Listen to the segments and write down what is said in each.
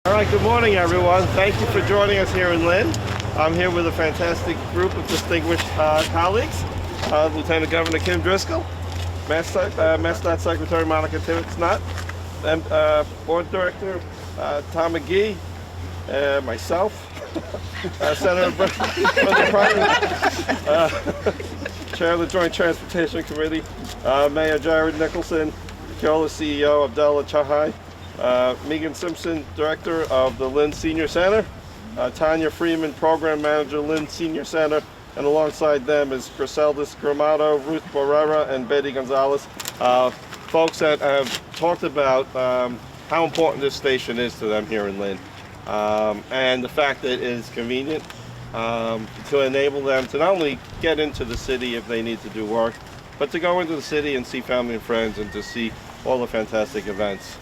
All right, good morning, everyone. Thank you for joining us here in Lynn. I'm here with a fantastic group of distinguished colleagues. Lieutenant Governor Kim Driscoll, MassDOT Secretary Monica Tibbetts-Nutt, Board Director Tom McGee, myself, Senator Chair of the Joint Transportation Committee, Mayor Jared Nicholson, Keola CEO Abdullah Chahai, Megan Simpson, Director of the Lynn Senior Center, Tanya Freeman, Program Manager, Lynn Senior Center, and alongside them is Griseldis Gramado, Ruth Barrera, and Betty Gonzalez, folks that have talked about how important this station is to them here in Lynn, and the fact that it is convenient to enable them to not only get into the city if they need to do work, but to go into the city and see family and friends and to see all the fantastic events.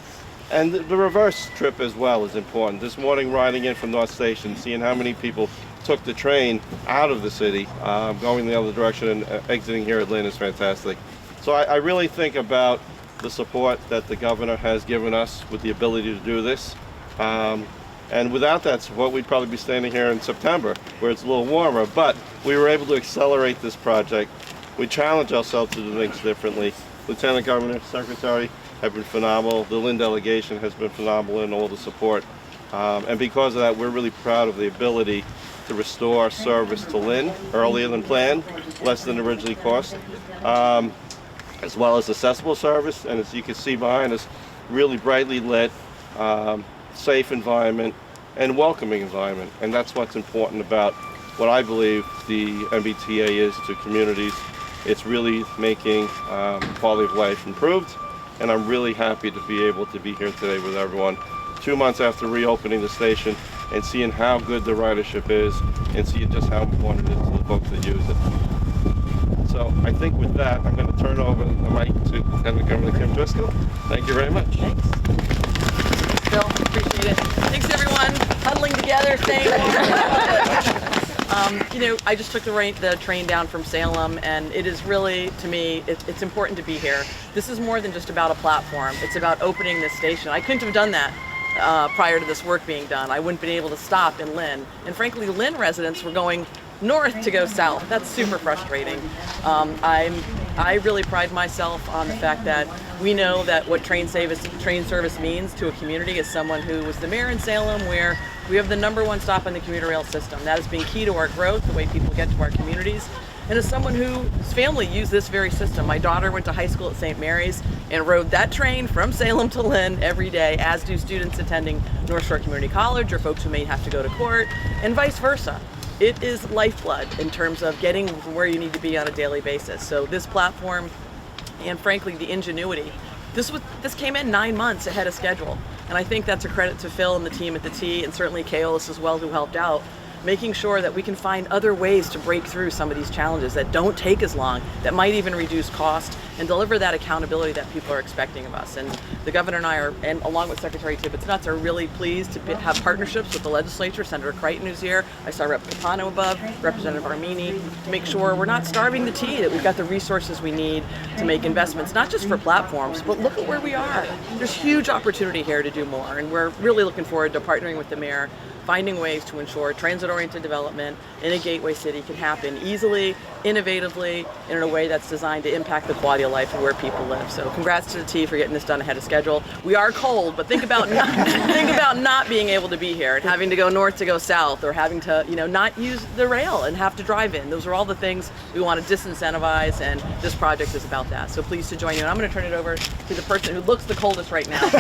And the reverse trip as well is important. This morning, riding in from North Station, seeing how many people took the train out of the city, going the other direction and exiting here at Lynn is fantastic. So I really think about the support that the governor has given us with the ability to do this. And without that support, we'd probably be standing here in September, where it's a little warmer. But we were able to accelerate this project. We challenge ourselves to do things differently. Lieutenant Governor, Secretary have been phenomenal. The Lynn delegation has been phenomenal in all the support. And because of that, we're really proud of the ability to restore service to Lynn earlier than planned, less than originally cost, as well as accessible service. And as you can see behind us, really brightly lit, safe environment, and welcoming environment. And that's what's important about what I believe the MBTA is to communities. It's really making quality of life improved, and I'm really happy to be able to be here today with everyone 2 months after reopening the station and seeing how good the ridership is and seeing just how important it is to the folks that use it. So I think with that, I'm going to turn over the mic to Lieutenant Governor Kim Driscoll. Thank you very much. Thanks. Bill, appreciate it. Thanks everyone, huddling together, staying warm. I just took the train down from Salem, and it is really, to me, it's important to be here. This is more than just about a platform. It's about opening this station. I couldn't have done that prior to this work being done. I wouldn't have been able to stop in Lynn. And frankly, Lynn residents were going north to go south. That's super frustrating. I really pride myself on the fact that we know that what train service means to a community. As someone who was the mayor in Salem, where we have the #1 stop on the commuter rail system. That has been key to our growth, the way people get to our communities. And as someone whose family used this very system, my daughter went to high school at St. Mary's and rode that train from Salem to Lynn every day, as do students attending North Shore Community College or folks who may have to go to court, and vice versa. It is lifeblood in terms of getting where you need to be on a daily basis. So this platform, and frankly the ingenuity, this came in 9 months ahead of schedule. And I think that's a credit to Phil and the team at the T, and certainly Keolis as well, who helped out, making sure that we can find other ways to break through some of these challenges that don't take as long, that might even reduce cost, and deliver that accountability that people are expecting of us. And the governor and I are, and along with Secretary Tibbetts-Nutt, are really pleased to have partnerships with the legislature. Senator Crichton, who's here. I saw Rep. Capano above, Representative Armini, to make sure we're not starving the T, that we've got the resources we need to make investments, not just for platforms, but look at where we are. There's huge opportunity here to do more, and we're really looking forward to partnering with the mayor, finding ways to ensure transit-oriented development in a gateway city can happen easily, innovatively, and in a way that's designed to impact the quality of life of where people live. So congrats to the T for getting this done ahead of schedule. We are cold, but think about not being able to be here and having to go north to go south, or having to not use the rail and have to drive in. Those are all the things we want to disincentivize, and this project is about that. So pleased to join you. And I'm going to turn it over to the person who looks the coldest right now.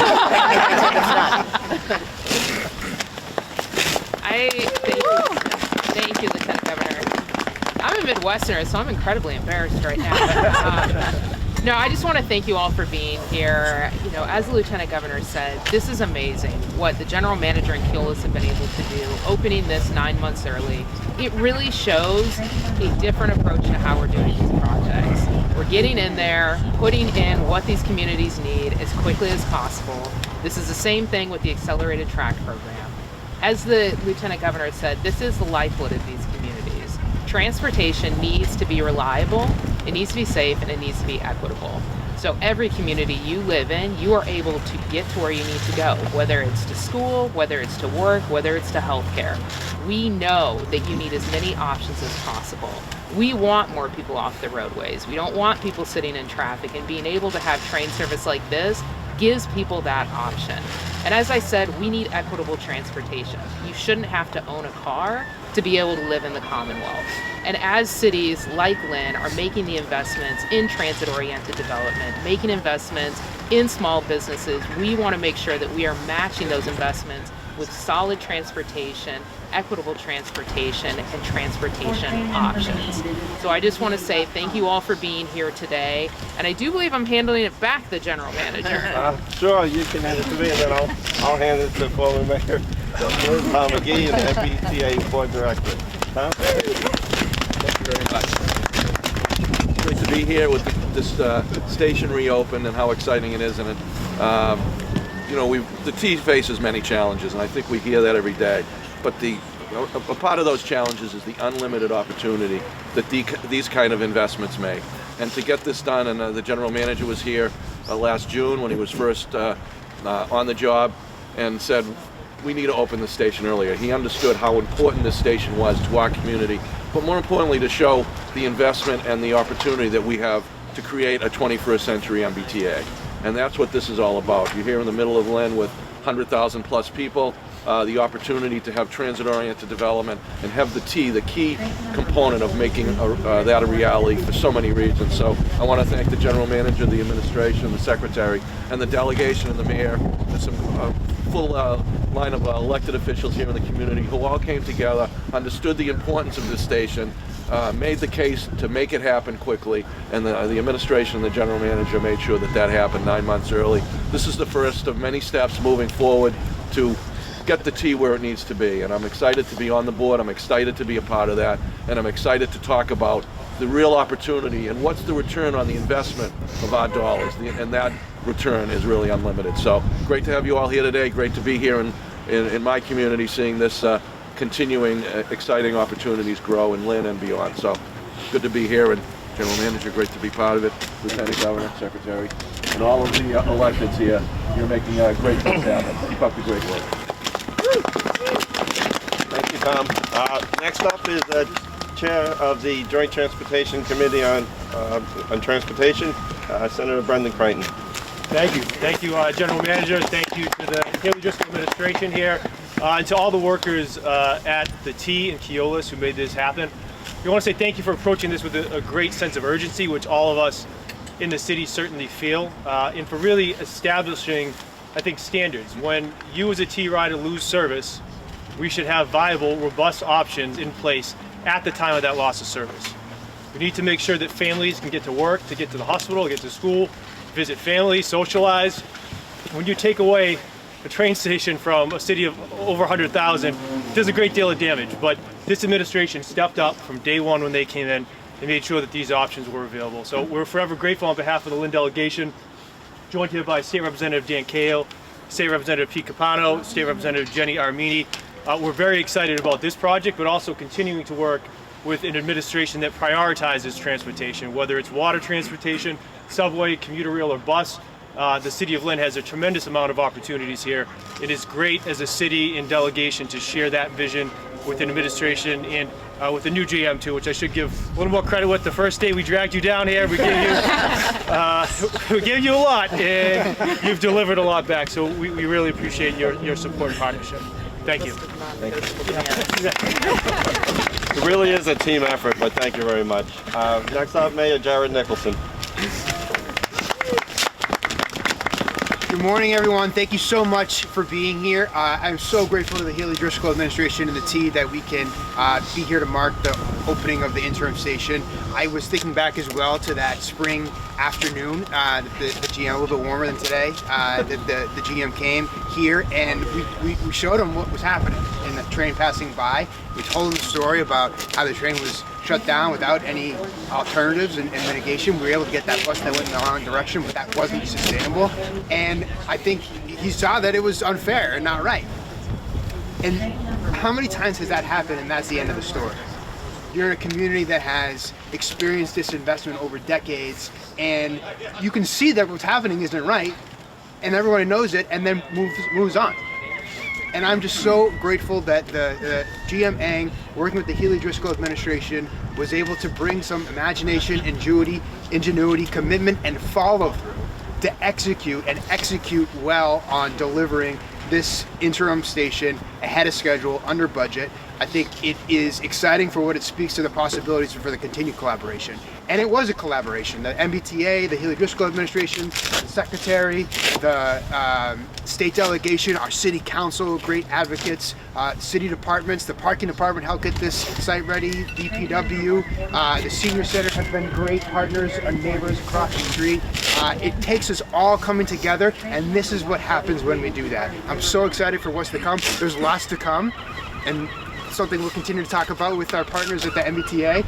Thank you, Lieutenant Governor. I'm a Midwesterner, so I'm incredibly embarrassed right now. No, I just want to thank you all for being here. As the Lieutenant Governor said, this is amazing what the General Manager and Keolis have been able to do, opening this 9 months early. It really shows a different approach to how we're doing these projects. We're getting in there, putting in what these communities need as quickly as possible. This is the same thing with the Accelerated Track Program. As the Lieutenant Governor said, this is the lifeblood of these communities. Transportation needs to be reliable, it needs to be safe, and it needs to be equitable. So every community you live in, you are able to get to where you need to go, whether it's to school, whether it's to work, whether it's to healthcare. We know that you need as many options as possible. We want more people off the roadways. We don't want people sitting in traffic, and being able to have train service like this gives people that option. And as I said, we need equitable transportation. You shouldn't have to own a car to be able to live in the Commonwealth. And as cities like Lynn are making the investments in transit-oriented development, making investments in small businesses, we want to make sure that we are matching those investments with solid transportation, equitable transportation, and transportation options. So I just want to say thank you all for being here today. And I do believe I'm handing it back to the general manager. Sure, you can hand it to me, and then I'll hand it to former Mayor Tom McGee and MBTA Board Director. Tom? Thank you very much. Great to be here with this station reopened and how exciting it is. And you know, the T faces many challenges, and I think we hear that every day. But a part of those challenges is the unlimited opportunity that these kind of investments make. And to get this done, and the general manager was here last June when he was first on the job and said, we need to open the station earlier. He understood how important this station was to our community, but more importantly to show the investment and the opportunity that we have to create a 21st century MBTA. And that's what this is all about. You're here in the middle of Lynn with 100,000 plus people, the opportunity to have transit-oriented development and have the key component of making that a reality for so many reasons. So I want to thank the general manager, the administration, the secretary, and the delegation and the mayor. There's some full line of elected officials here in the community who all came together, understood the importance of this station, made the case to make it happen quickly, and the administration and the general manager made sure that that happened 9 months early. This is the first of many steps moving forward to get the T where it needs to be, and I'm excited to be on the board. I'm excited to be a part of that, and I'm excited to talk about the real opportunity and what's the return on the investment of our dollars, and that return is really unlimited. So great to have you all here today. Great to be here in my community, seeing this continuing exciting opportunities grow in Lynn and beyond. So good to be here, and General Manager, great to be part of it. Lieutenant Governor, Secretary, and all of the electeds here. You're making great things happen. Keep up the great work. Thank you, Tom. Next up is the Chair of the Joint Transportation Committee on Transportation, Senator Brendan Creighton. Thank you, General Manager. Thank you to the Haley Driscoll administration here, and to all the workers at the T and Keolis who made this happen. We want to say thank you for approaching this with a great sense of urgency, which all of us in the city certainly feel, and for really establishing, I think, standards. When you as a T rider lose service, we should have viable, robust options in place at the time of that loss of service. We need to make sure that families can get to work, to get to the hospital, get to school, visit family, socialize. When you take away a train station from a city of over 100,000, there's a great deal of damage. But this administration stepped up from day one when they came in and made sure that these options were available. So we're forever grateful on behalf of the Lynn delegation, joined here by State Representative Dan Cahill, State Representative Pete Capano, State Representative Jenny Armini. We're very excited about this project, but also continuing to work with an administration that prioritizes transportation, whether it's water transportation, subway, commuter rail, or bus. The City of Lynn has a tremendous amount of opportunities here. It is great as a city and delegation to share that vision with an administration and with the new GM too, which I should give a little more credit with. The first day we dragged you down here, we gave you a lot, and you've delivered a lot back. So we really appreciate your support and partnership. Thank you. Thank you. It really is a team effort, but thank you very much. Next up, Mayor Jared Nicholson. Good morning, everyone. Thank you so much for being here. I'm so grateful to the Haley Driscoll administration and the T that we can be here to mark the opening of the interim station. I was thinking back as well to that spring afternoon, the GM, a little bit warmer than today, the GM came here, and we showed him what was happening in the train passing by. We told him the story about how the train was shut down without any alternatives and mitigation. We were able to get that bus that went in the wrong direction, but that wasn't sustainable. And I think he saw that it was unfair and not right. And how many times has that happened and that's the end of the story? You're in a community that has experienced this investment over decades, and you can see that what's happening isn't right, and everybody knows it, and then moves on. And I'm just so grateful that the GM Ang, working with the Healy Driscoll administration, was able to bring some imagination, ingenuity, commitment, and follow through to execute well on delivering this interim station ahead of schedule, under budget. I think it is exciting for what it speaks to the possibilities for the continued collaboration. And it was a collaboration. The MBTA, the Healy Driscoll administration, the secretary, the state delegation, our city council, great advocates, city departments, the parking department helped get this site ready, DPW, the senior center have been great partners, our neighbors across the street. It takes us all coming together, and this is what happens when we do that. I'm so excited for what's to come. There's lots to come, and something we'll continue to talk about with our partners at the MBTA.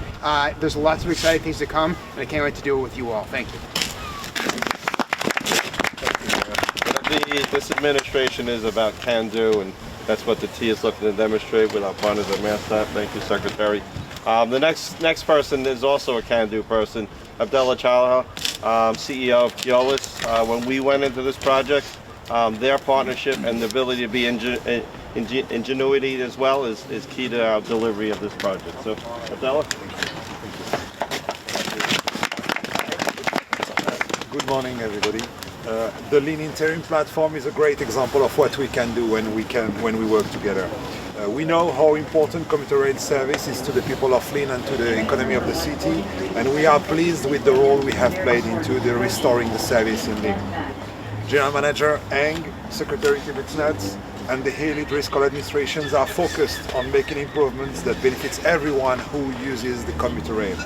There's lots of exciting things to come, and I can't wait to do it with you all. Thank you. This administration is about can-do, and that's what the T is looking to demonstrate with our partners at MassDOT. Thank you, Secretary. The next person is also a can-do person, Abdullah Chalaha, CEO of Ellis. When we went into this project, their partnership and the ability to be ingenuity as well is key to our delivery of this project. So, Abdullah. Good morning, everybody. The Lynn Interim platform is a great example of what we can do when we work together. We know how important commuter rail service is to the people of Lynn and to the economy of the city, and we are pleased with the role we have played into the restoring the service in Lynn. General Manager Ang, Secretary Tibbetts, and the Healy Driscoll administrations are focused on making improvements that benefits everyone who uses the commuter rail.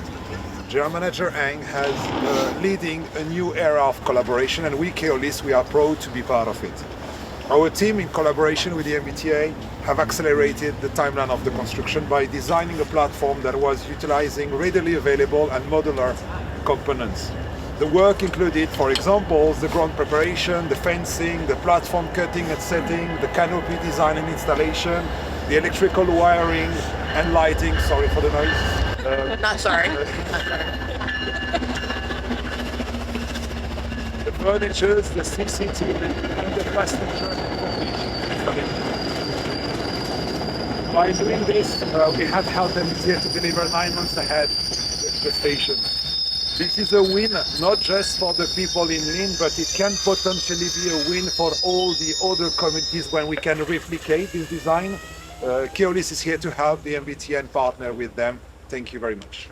General Manager Ang has leading a new era of collaboration, and we, Keolis, we are proud to be part of it. Our team, in collaboration with the MBTA, have accelerated the timeline of the construction by designing a platform that was utilizing readily available and modular components. The work included, for example, the ground preparation, the fencing, the platform cutting and setting, the canopy design and installation, the electrical wiring and lighting. Sorry for the noise. Not sorry. The furniture, the CCTV, and the passenger information. By doing this, we have helped MBTA to deliver 9 months ahead the station. This is a win, not just for the people in Lynn, but it can potentially be a win for all the other communities when we can replicate this design. Keolis is here to help the MBTA and partner with them. Thank you very much.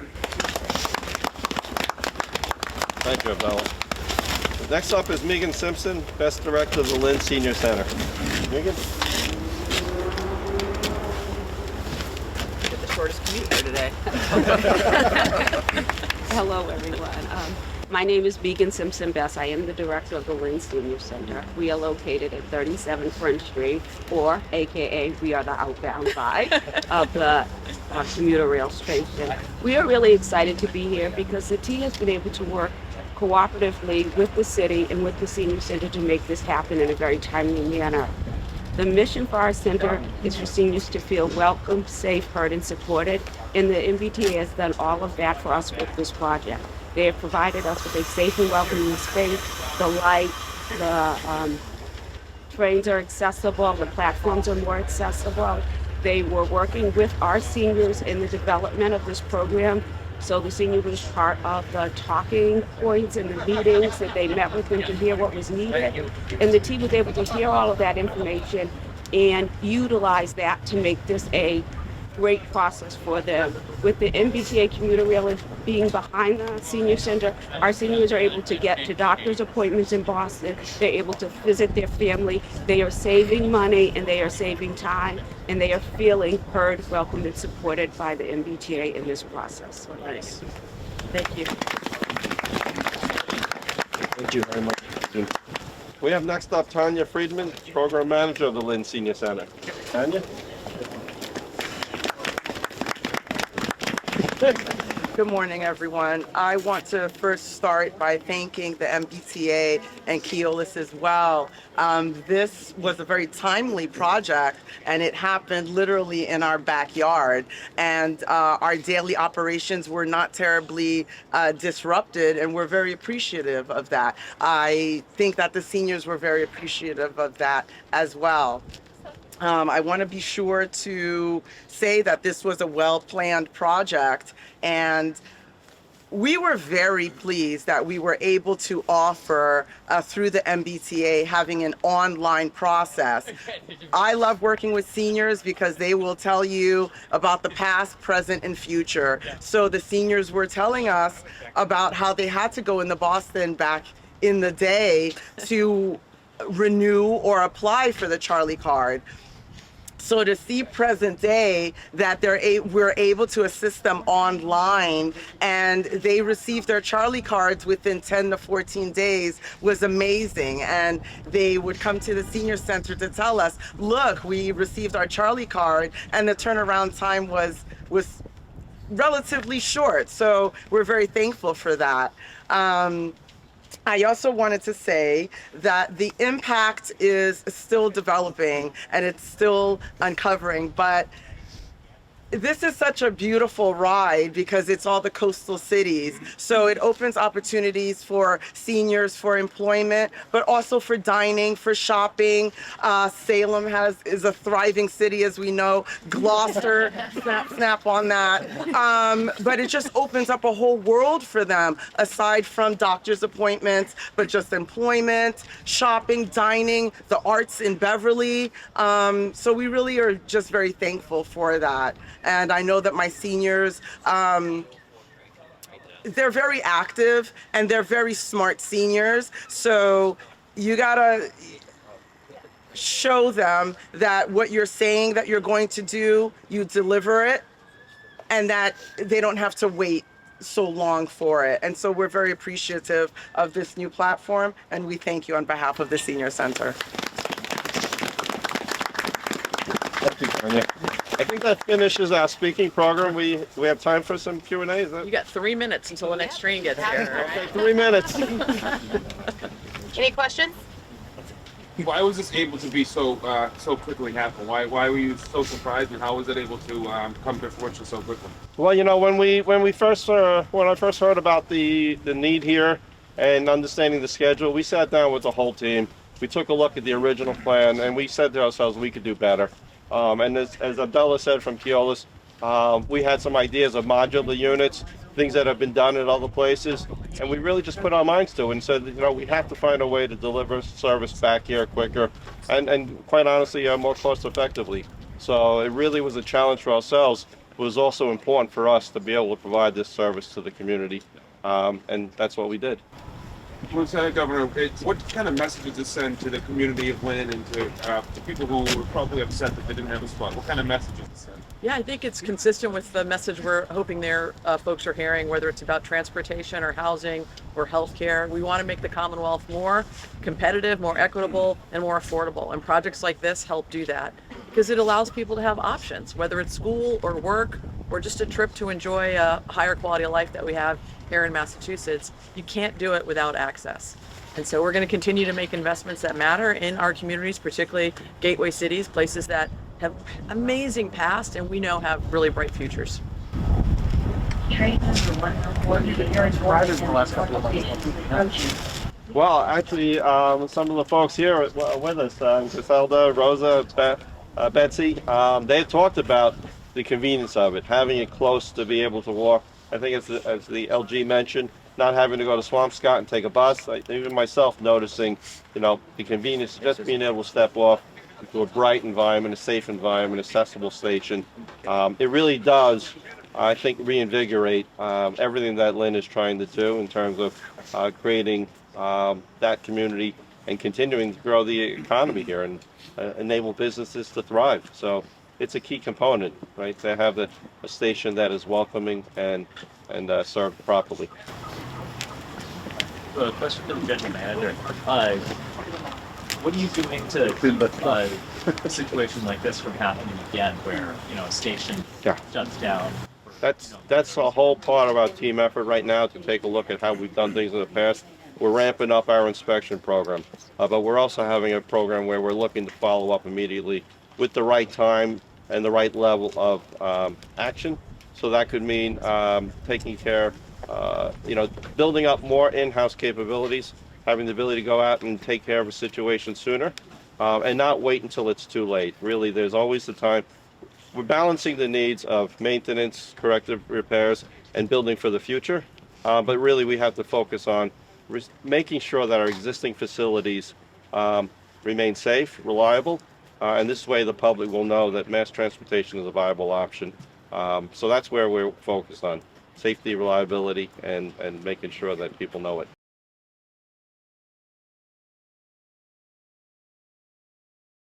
Thank you, Abdullah. Next up is Megan Simpson, Best Director of the Lynn Senior Center. Megan? Get the shortest commute here today. Hello, everyone. My name is Megan Simpson Best. I am the director of the Lynn Senior Center. We are located at 37 French Street, or AKA we are the outbound side of the commuter rail station. We are really excited to be here because the T has been able to work cooperatively with the city and with the senior center to make this happen in a very timely manner. The mission for our center is for seniors to feel welcome, safe, heard, and supported, and the MBTA has done all of that for us with this project. They have provided us with a safe and welcoming space, the light, the trains are accessible, the platforms are more accessible. They were working with our seniors in the development of this program, so the senior was part of the talking points and the meetings that they met with them to hear what was needed. And the team was able to hear all of that information and utilize that to make this a great process for them. With the MBTA commuter rail being behind the senior center, our seniors are able to get to doctor's appointments in Boston. They're able to visit their family. They are saving money and they are saving time, and they are feeling heard, welcomed, and supported by the MBTA in this process. Nice. Thank you. Thank you very much. We have next up Tanya Friedman, Program Manager of the Lynn Senior Center. Tanya? Good morning, everyone. I want to first start by thanking the MBTA and Keolis as well. This was a very timely project, and it happened literally in our backyard. And our daily operations were not terribly disrupted, and we're very appreciative of that. I think that the seniors were very appreciative of that as well. I want to be sure to say that this was a well-planned project, and we were very pleased that we were able to offer through the MBTA having an online process. I love working with seniors because they will tell you about the past, present, and future. So the seniors were telling us about how they had to go into Boston back in the day to renew or apply for the Charlie card. So to see present day that we're able to assist them online, and they received their Charlie cards within 10 to 14 days was amazing. And they would come to the senior center to tell us, look, we received our Charlie card, and the turnaround time was relatively short. So we're very thankful for that. I also wanted to say that the impact is still developing and it's still uncovering, but this is such a beautiful ride because it's all the coastal cities. So it opens opportunities for seniors for employment, but also for dining, for shopping. Salem is a thriving city, as we know. Gloucester, snap on that. But it just opens up a whole world for them, aside from doctor's appointments, but just employment, shopping, dining, the arts in Beverly. So we really are just very thankful for that. And I know that my seniors, they're very active and they're very smart seniors. So you gotta show them that what you're saying that you're going to do, you deliver it, and that they don't have to wait so long for it. And so we're very appreciative of this new platform, and we thank you on behalf of the Senior Center. Thank you, Tanya. I think that finishes our speaking program. We have time for some Q&A. Is that? You got 3 minutes until the next train gets here. Okay, 3 minutes. Any questions? Why was this able to be so quickly happen? Why were you so surprised, and how was it able to come to fruition so quickly? Well, you know, when I first heard about the need here and understanding the schedule, we sat down with the whole team. We took a look at the original plan, and we said to ourselves we could do better. And as Abdullah said from Keolis, we had some ideas of modular units, things that have been done at other places, and we really just put our minds to it and said, you know, we have to find a way to deliver service back here quicker and quite honestly, more cost effectively. So it really was a challenge for ourselves. It was also important for us to be able to provide this service to the community, and that's what we did. Lieutenant Governor, what kind of message does this send to the community of Lynn and to people who were probably upset that they didn't have a spot? What kind of message does it send? Yeah, I think it's consistent with the message we're hoping their folks are hearing, whether it's about transportation or housing or healthcare. We want to make the Commonwealth more competitive, more equitable, and more affordable. And projects like this help do that because it allows people to have options, whether it's school or work or just a trip to enjoy a higher quality of life that we have here in Massachusetts. You can't do it without access. And so we're going to continue to make investments that matter in our communities, particularly gateway cities, places that have amazing past and we know have really bright futures. Well, actually, some of the folks here with us, Griselda, Rosa, Betsy, they've talked about the convenience of it, having it close to be able to walk. I think as the LG mentioned, not having to go to Swampscott and take a bus. Even myself noticing, you know, the convenience of just being able to step off into a bright environment, a safe environment, accessible station. It really does, I think, reinvigorate everything that Lynn is trying to do in terms of creating that community and continuing to grow the economy here and enable businesses to thrive. So it's a key component, right, to have a station that is welcoming and served properly. A question to the general manager. What are you doing to keep a situation like this from happening again, where a station shuts down for that's a whole part of our team effort right now to take a look at how we've done things in the past. We're ramping up our inspection program, but we're also having a program where we're looking to follow up immediately with the right time and the right level of action. So that could mean taking care, building up more in-house capabilities, having the ability to go out and take care of a situation sooner, and not wait until it's too late. Really, there's always the time. We're balancing the needs of maintenance, corrective repairs, and building for the future. But really, we have to focus on making sure that our existing facilities remain safe, reliable, and this way the public will know that mass transportation is a viable option. So that's where we're focused on: safety, reliability, and making sure that people know it.